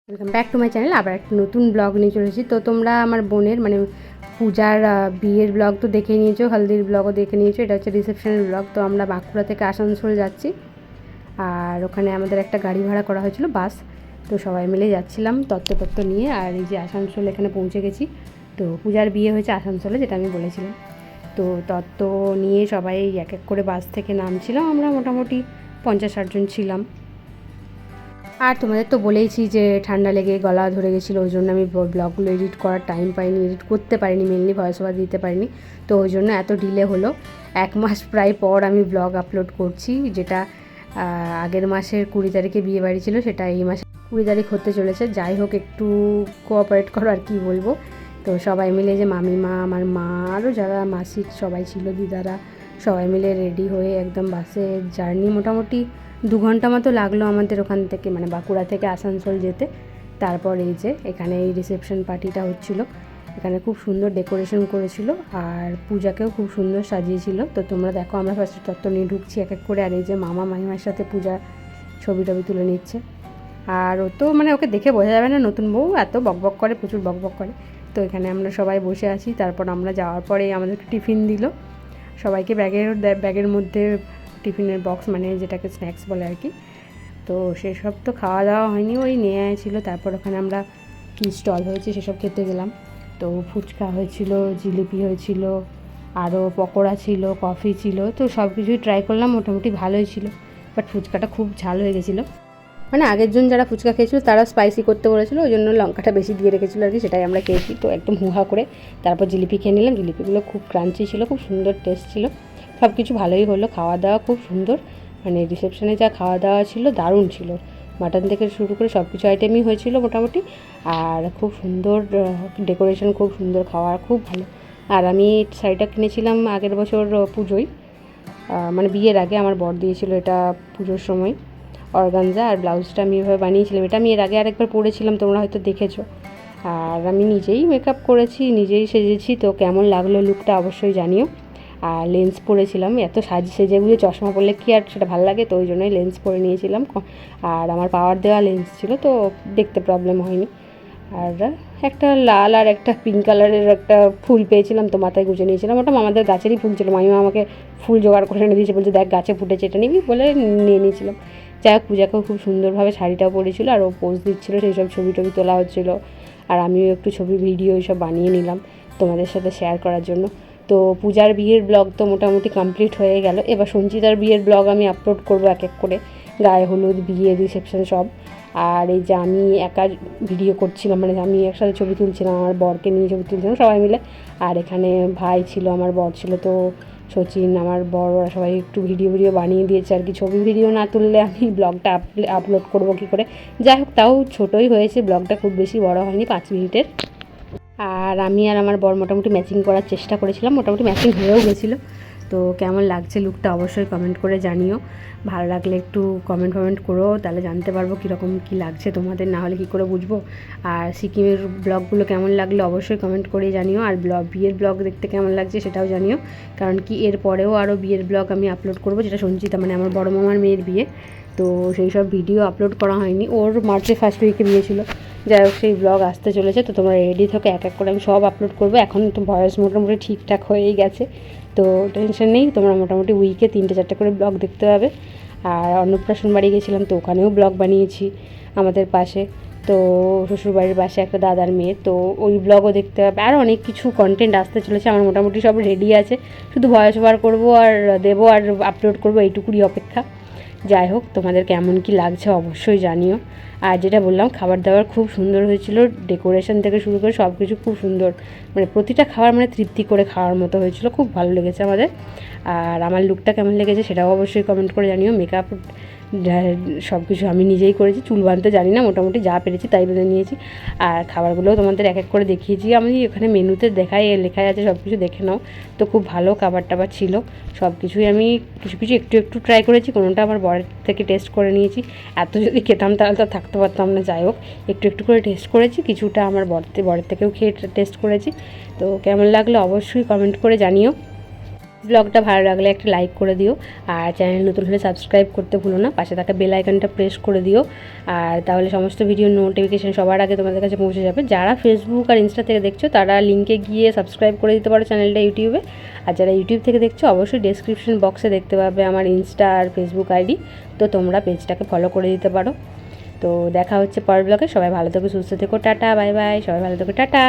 Welcome back to my channel. আবার একটা নতুন ব্লগ নিয়ে চলে এসেছি। তো তোমরা আমার বোনের মানে পূজার বিয়ের ব্লগ তো দেখে নিয়েছো, হলদির ব্লগও দেখে নিয়েছো। এটা হচ্ছে রিসেপশনের ব্লগ। তো আমরা বাঁকুড়া থেকে আসানসোল যাচ্ছি, আর ওখানে আমাদের একটা গাড়ি ভাড়া করা হয়েছিল, বাস। তো সবাই মিলে যাচ্ছিলাম তত্ত্ব নিয়ে। আর এই যে আসানসোল এখানে পৌঁছে গেছি। তো পূজার বিয়ে হয়েছে আসানসোলে, যেটা আমি বলেছিলাম। তো তত্ত্ব নিয়ে সবাই এক এক করে বাস থেকে নামছিলাম। আমরা মোটামুটি 50-60 জন ছিলাম। আর তোমাদের তো বলেইছি যে ঠান্ডা লেগে গলা ধরে গেছিলো, ওই জন্য আমি ব্লগগুলো এডিট করার টাইম পাইনি, এডিট করতে পারিনি, মেনলি ভয়েস ওভার দিতে পারিনি। তো ওই জন্য এত ডিলে হলো। 1 মাস প্রায় পর আমি ব্লগ আপলোড করছি, যেটা আগের মাসের 20 তারিখে বিয়ে বাড়ি ছিল, সেটা এই মাসে 20 তারিখ হতে চলেছে। যাই হোক, একটু কোঅপারেট করো, আর কি বলবো। তো সবাই মিলে, যে মামিমা, আমার মা, আরও যারা মাসির সবাই ছিল, দিদারা, সবাই মিলে রেডি হয়ে একদম বাসে জার্নি মোটামুটি 2 ঘন্টা মতো লাগলো আমাদের ওখান থেকে, মানে বাঁকুড়া থেকে আসানসোল যেতে। তারপর এই যে এখানে এই রিসেপশন পার্টিটা হচ্ছিল। এখানে খুব সুন্দর ডেকোরেশন করেছিল, আর পূজাকেও খুব সুন্দর সাজিয়েছিল। তো তোমরা দেখো, আমরা ফার্স্টে তত্ত্ব নিয়ে ঢুকছি এক এক করে। আর এই যে মামা মামিমার সাথে পূজা ছবি টবি তুলে নিচ্ছে। আর ও তো মানে ওকে দেখে বোঝা যাবে না, নতুন বউ, এত বকবক করে, প্রচুর বকবক করে। তো এখানে আমরা সবাই বসে আছি। তারপর আমরা যাওয়ার পরে আমাদেরকে টিফিন দিল সবাইকে, ব্যাগের মধ্যে টিফিনের বক্স, মানে যেটাকে স্ন্যাক্স বলে আর কি। তো সেসব তো খাওয়া দাওয়া হয়নি, ওই নিয়ে ছিল। তারপর ওখানে আমরা কী স্টল হয়েছে সেসব খেতে গেলাম। তো ফুচকা হয়েছিল, জিলিপি হয়েছিল, আরও পকোড়া ছিল, কফি ছিল। তো সব কিছুই ট্রাই করলাম, মোটামুটি ভালোই ছিল। বাট ফুচকাটা খুব ঝাল হয়ে গেছিলো। মানে আগের জন যারা ফুচকা খেয়েছিল তারা স্পাইসি করতে বলেছিলো, ওই জন্য লঙ্কাটা বেশি দিয়ে রেখেছিলো আর কি, সেটাই আমরা খেয়েছি। তো একদম হুহা করে তারপর জিলিপি খেয়ে নিলাম। জিলিপিগুলো খুব ক্রাঞ্চি ছিল, খুব সুন্দর টেস্ট ছিল। সব কিছু ভালোই হলো, খাওয়া দাওয়া খুব সুন্দর। মানে রিসেপশনে যা খাওয়া দাওয়া ছিল দারুণ ছিল, মাটন থেকে শুরু করে সব কিছু আইটেমই হয়েছিল মোটামুটি। আর খুব সুন্দর ডেকোরেশন, খুব সুন্দর, খাওয়া খুব ভালো। আর আমি শাড়িটা কিনেছিলাম আগের বছর পুজোয়, মানে বিয়ের আগে আমার বর দিয়েছিল এটা পুজোর সময়, অর্গানজা। আর ব্লাউজটা আমি এভাবে বানিয়েছিলাম। এটা আমি এর আগে আরেকবার পরেছিলাম, তোমরা হয়তো দেখেছো। আর আমি নিজেই মেকআপ করেছি, নিজেই সেজেছি। তো কেমন লাগলো লুকটা অবশ্যই জানিও। আর লেন্স পরেছিলাম, এত সেজেগুলো চশমা পরলে কি আর সেটা ভালো লাগে, তো ওই জন্যই লেন্স পরে নিয়েছিলাম। আর আমার পাওয়ার দেওয়া লেন্স ছিল, তো দেখতে প্রবলেম হয়নি। আর একটা লাল আর একটা পিঙ্ক কালারের একটা ফুল পেয়েছিলাম, তো মাথায় গুঁজে নিয়েছিলাম। ওটা আমাদের গাছেরই ফুল ছিল, মামিমা আমাকে ফুল জোগাড় করে এনে দিয়েছে, বলছে দেখ গাছে ফুটেছে, এটা নিবি বলে নিয়ে নিয়েছিলাম। যাই হোক, পূজাকেও খুব সুন্দরভাবে শাড়িটাও পরেছিল, আর ও পোজ দিচ্ছিলো, সেই সব ছবি টবি তোলা হচ্ছিলো। আর আমিও একটু ছবি ভিডিও এইসব বানিয়ে নিলাম তোমাদের সাথে শেয়ার করার জন্য। তো পূজার বিয়ের ব্লগ তো মোটামুটি কমপ্লিট হয়ে গেল। এবার সঞ্চিতার বিয়ের ব্লগ আমি আপলোড করবো এক এক করে, গায়ে হলুদ, বিয়ে, রিসেপশন সব। আর এই যে আমি একা ভিডিও করছিলাম, মানে আমি একসাথে ছবি তুলছিলাম, আমার বরকে নিয়ে ছবি তুলছিলাম সবাই মিলে। আর এখানে ভাই ছিল, আমার বর ছিল, তো সচিন, আমার বর, ওরা সবাই একটু ভিডিও বানিয়ে দিয়েছে আর কি। ছবি ভিডিও না তুললে আমি ব্লগটা আপলোড করবো কী করে। যাই হোক, তাও ছোটোই হয়েছে ব্লগটা, খুব বেশি বড় হয়নি, 5 মিনিটের। আর আমি আর আমার বর মোটামুটি ম্যাচিং করার চেষ্টা করেছিলাম, মোটামুটি ম্যাচিং হয়েও গেছিলো। তো কেমন লাগছে লুকটা অবশ্যই কমেন্ট করে জানিও। ভালো লাগলে একটু কমেন্ট করো, তাহলে জানতে পারবো কীরকম কী লাগছে তোমাদের, না হলে কী করে বুঝবো। আর সিকিমের ব্লগগুলো কেমন লাগলো অবশ্যই কমেন্ট করে জানিও। আর বিয়ের ব্লগ দেখতে কেমন লাগছে সেটাও জানিও, কারণ কি এর পরেও আরও বিয়ের ব্লগ আমি আপলোড করবো, যেটা সঞ্চিতা মানে আমার বড় মামার মেয়ের বিয়ে। তো সেই সব ভিডিও আপলোড করা হয়নি, ওর মার্চের ফার্স্ট উইকে বিয়ে ছিল। যাই হোক, সেই ব্লগ আসতে চলেছে, তো তোমরা রেডি থাকো, এক এক করে আমি সব আপলোড করবো। এখন তো ভয়েস মোটামুটি ঠিকঠাক হয়েই গেছে, তো টেনশন নেই। তোমরা মোটামুটি উইকে 3-4টে করে ব্লগ দেখতে পাবে। আর অন্নপ্রাশন বাড়ি গেছিলাম, তো ওখানেও ব্লগ বানিয়েছি আমাদের পাশে, তো শ্বশুরবাড়ির পাশে একটা দাদার মেয়ে, তো ওই ব্লগও দেখতে পাবে। আর অনেক কিছু কন্টেন্ট আসতে চলেছে, আমার মোটামুটি সব রেডি আছে, শুধু ভয়েস ওভার করবো আর দেবো আর আপলোড করবো, এইটুকুরই অপেক্ষা। যাই হোক, তোমাদের কেমন কি লাগছে অবশ্যই জানিও। আর যেটা বললাম, খাবার দাবার খুব সুন্দর হয়েছিল, ডেকোরেশন থেকে শুরু করে সব কিছু খুব সুন্দর, মানে প্রতিটা খাবার মানে তৃপ্তি করে খাওয়ার মতো হয়েছিল, খুব ভালো লেগেছে আমাদের। আর আমার লুকটা কেমন লেগেছে সেটাও অবশ্যই কমেন্ট করে জানিও। মেকআপ সব কিছু আমি নিজেই করেছি, চুল বাঁধতে জানি না, মোটামুটি যা পেরেছি তাই বেঁধে নিয়েছি। আর খাবারগুলোও তোমাদের এক এক করে দেখিয়েছি আমি, ওখানে মেনুতে লেখাই আছে, সব কিছু দেখে নাও। তো খুব ভালো খাবার টাবার ছিল, সব কিছুই আমি কিছু একটু ট্রাই করেছি, কোনোটা আমার বরের থেকে টেস্ট করে নিয়েছি। এত যদি খেতাম তাহলে তো থাকতে পারতাম না। যাই হোক, একটু করে টেস্ট করেছি, কিছুটা আমার বরের থেকেও খেয়ে টেস্ট করেছি। তো কেমন লাগলো অবশ্যই কমেন্ট করে জানিও। ব্লগটা ভালো লাগলে একটা লাইক করে দিও, আর চ্যানেল নতুন হলে সাবস্ক্রাইব করতে ভুলো না, পাশে থাকা বেল আইকনটা প্রেস করে দিও। আর তাহলে সমস্ত ভিডিওর নোটিফিকেশান সবার আগে তোমাদের কাছে পৌঁছে যাবে। যারা ফেসবুক আর ইনস্টা থেকে দেখছো তারা লিঙ্কে গিয়ে সাবস্ক্রাইব করে দিতে পারো চ্যানেলটা ইউটিউবে। আর যারা ইউটিউব থেকে দেখছো অবশ্যই ডেসক্রিপশন বক্সে দেখতে পাবে আমার ইনস্টা আর ফেসবুক আইডি, তো তোমরা পেজটাকে ফলো করে দিতে পারো। তো দেখা হচ্ছে পরের ব্লগে। সবাই ভালো থেকো, সুস্থ থেকো, টাটা, বাই বাই, সবাই ভালো থেকো, টাটা।